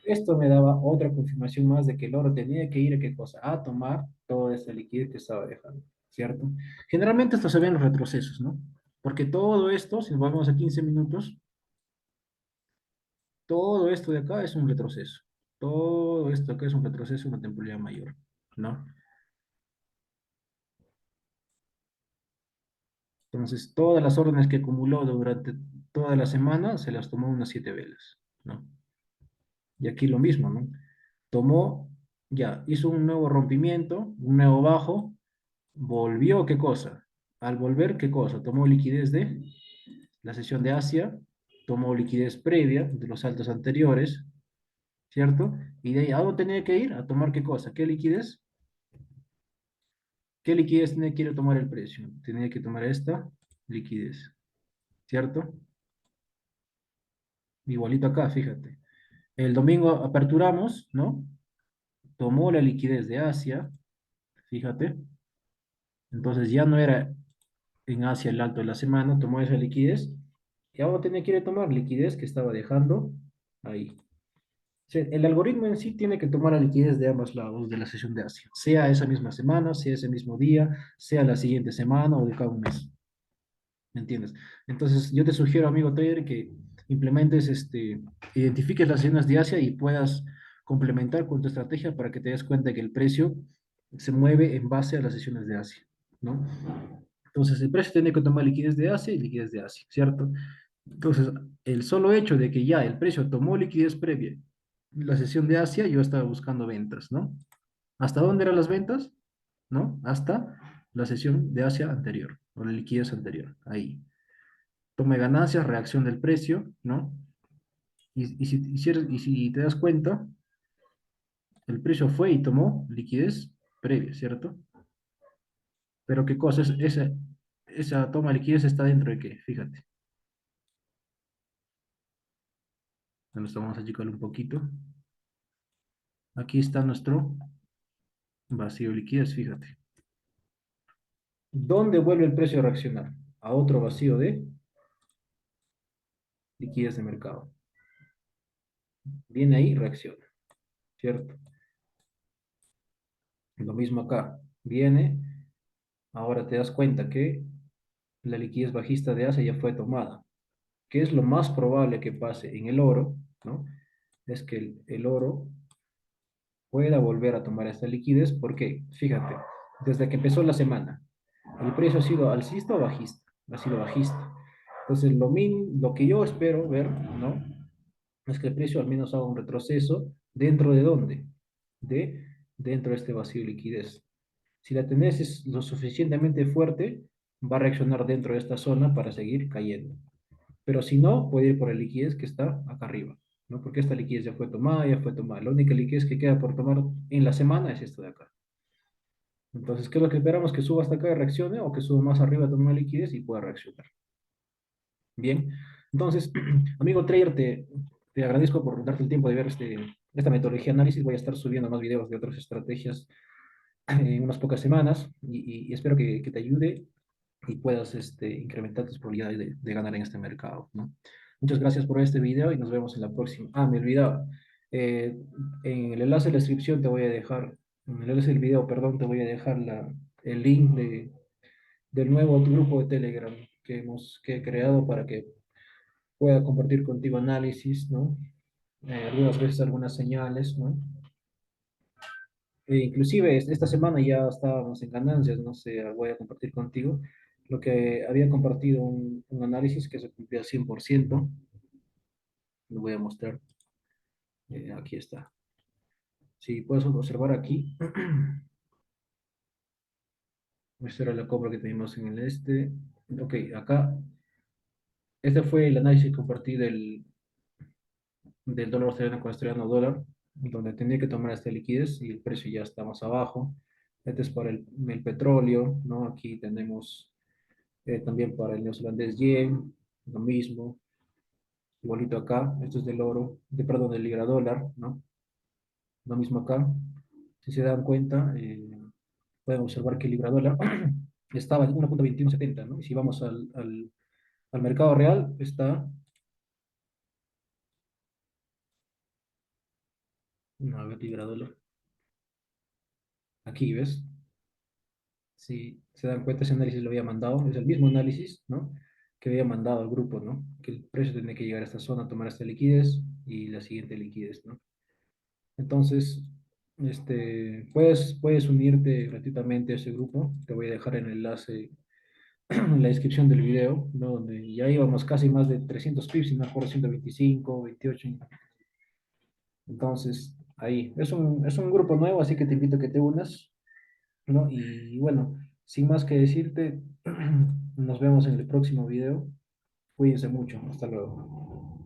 esto me daba otra confirmación más de que el oro tenía que ir a qué cosa, a tomar toda esa liquidez que estaba dejando, ¿cierto? Generalmente esto se ve en los retrocesos, ¿no? Porque todo esto, si nos vamos a 15 minutos, todo esto de acá es un retroceso. Todo esto acá es un retroceso, una temporalidad mayor, ¿no? Entonces, todas las órdenes que acumuló durante toda la semana se las tomó unas 7 velas, ¿no? Y aquí lo mismo, ¿no? Tomó, ya, hizo un nuevo rompimiento, un nuevo bajo, volvió, ¿qué cosa? Al volver, ¿qué cosa? Tomó liquidez de la sesión de Asia, tomó liquidez previa de los saltos anteriores, ¿cierto? Y de ahí, ¿a dónde tenía que ir? A tomar, ¿qué cosa? ¿Qué liquidez? ¿Qué liquidez tenía que ir a tomar el precio? Tenía que tomar esta liquidez, ¿cierto? Igualito acá, fíjate. El domingo aperturamos, ¿no? Tomó la liquidez de Asia, fíjate. Entonces ya no era en Asia el alto de la semana, tomó esa liquidez y ahora tenía que ir a tomar liquidez que estaba dejando ahí. Sí, el algoritmo en sí tiene que tomar la liquidez de ambos lados de la sesión de Asia, sea esa misma semana, sea ese mismo día, sea la siguiente semana o de cada un mes. ¿Me entiendes? Entonces, yo te sugiero, amigo trader, que implementes, identifiques las sesiones de Asia y puedas complementar con tu estrategia para que te des cuenta que el precio se mueve en base a las sesiones de Asia, ¿no? Entonces, el precio tiene que tomar liquidez de Asia y liquidez de Asia, ¿cierto? Entonces, el solo hecho de que ya el precio tomó liquidez previa, la sesión de Asia, yo estaba buscando ventas, ¿no? ¿Hasta dónde eran las ventas? ¿No? Hasta la sesión de Asia anterior, o la liquidez anterior, ahí. Toma de ganancias, reacción del precio, ¿no? Y si te das cuenta, el precio fue y tomó liquidez previa, ¿cierto? Pero ¿qué cosa? Esa toma de liquidez está dentro de qué, fíjate. Nos vamos a achicar un poquito. Aquí está nuestro vacío de liquidez, fíjate. ¿Dónde vuelve el precio a reaccionar? A otro vacío de liquidez de mercado. Viene ahí, reacciona, ¿cierto? Lo mismo acá. Viene, ahora te das cuenta que la liquidez bajista de Asia ya fue tomada. ¿Qué es lo más probable que pase en el oro? ¿No? Es que el oro pueda volver a tomar esta liquidez. ¿Por qué? Fíjate, desde que empezó la semana, ¿el precio ha sido alcista o bajista? Ha sido bajista. Entonces, lo que yo espero ver, ¿no? Es que el precio al menos haga un retroceso dentro de dónde? De dentro de este vacío de liquidez. Si la tendencia es lo suficientemente fuerte, va a reaccionar dentro de esta zona para seguir cayendo. Pero si no, puede ir por la liquidez que está acá arriba, ¿no? Porque esta liquidez ya fue tomada, ya fue tomada. La única liquidez que queda por tomar en la semana es esta de acá. Entonces, ¿qué es lo que esperamos? Que suba hasta acá y reaccione o que suba más arriba, tome una liquidez y pueda reaccionar. Bien, entonces, amigo trader, te agradezco por darte el tiempo de ver esta metodología de análisis. Voy a estar subiendo más videos de otras estrategias en unas pocas semanas y espero que te ayude y puedas incrementar tus probabilidades de ganar en este mercado, ¿no? Muchas gracias por este video y nos vemos en la próxima. Ah, me olvidaba. Eh, en el enlace de la descripción te voy a dejar, en el enlace del video, perdón, te voy a dejar el link del nuevo grupo de Telegram que he creado para que pueda compartir contigo análisis, ¿no? Algunas veces algunas señales, ¿no? Inclusive esta semana ya estábamos en ganancias, no sé, voy a compartir contigo lo que había compartido un análisis que se cumplía al 100%, lo voy a mostrar, aquí está. Si puedes observar aquí, esta era la compra que teníamos en el ok, acá, este fue el análisis que compartí del dólar australiano con australiano dólar, donde tenía que tomar esta liquidez y el precio ya está más abajo. Este es para el petróleo, ¿no? Aquí tenemos también para el neozelandés yen, lo mismo, igualito acá, esto es del oro, perdón, del libra dólar, ¿no? Lo mismo acá. Si se dan cuenta, pueden observar que el libra dólar estaba en 1.2170, ¿no? Y si vamos al mercado real, está, no, a ver, libra dólar, aquí, ¿ves? Si se dan cuenta, ese análisis lo había mandado, es el mismo análisis, ¿no? Que había mandado al grupo, ¿no? Que el precio tiene que llegar a esta zona, tomar esta liquidez y la siguiente liquidez, ¿no? Entonces, puedes unirte gratuitamente a ese grupo. Te voy a dejar el enlace en la descripción del video, ¿no? Donde ya íbamos casi más de 300 pips, y no por 125, 28. Entonces, ahí, es un grupo nuevo, así que te invito a que te unas, ¿no? Y bueno, sin más que decirte, nos vemos en el próximo video. Cuídense mucho. Hasta luego.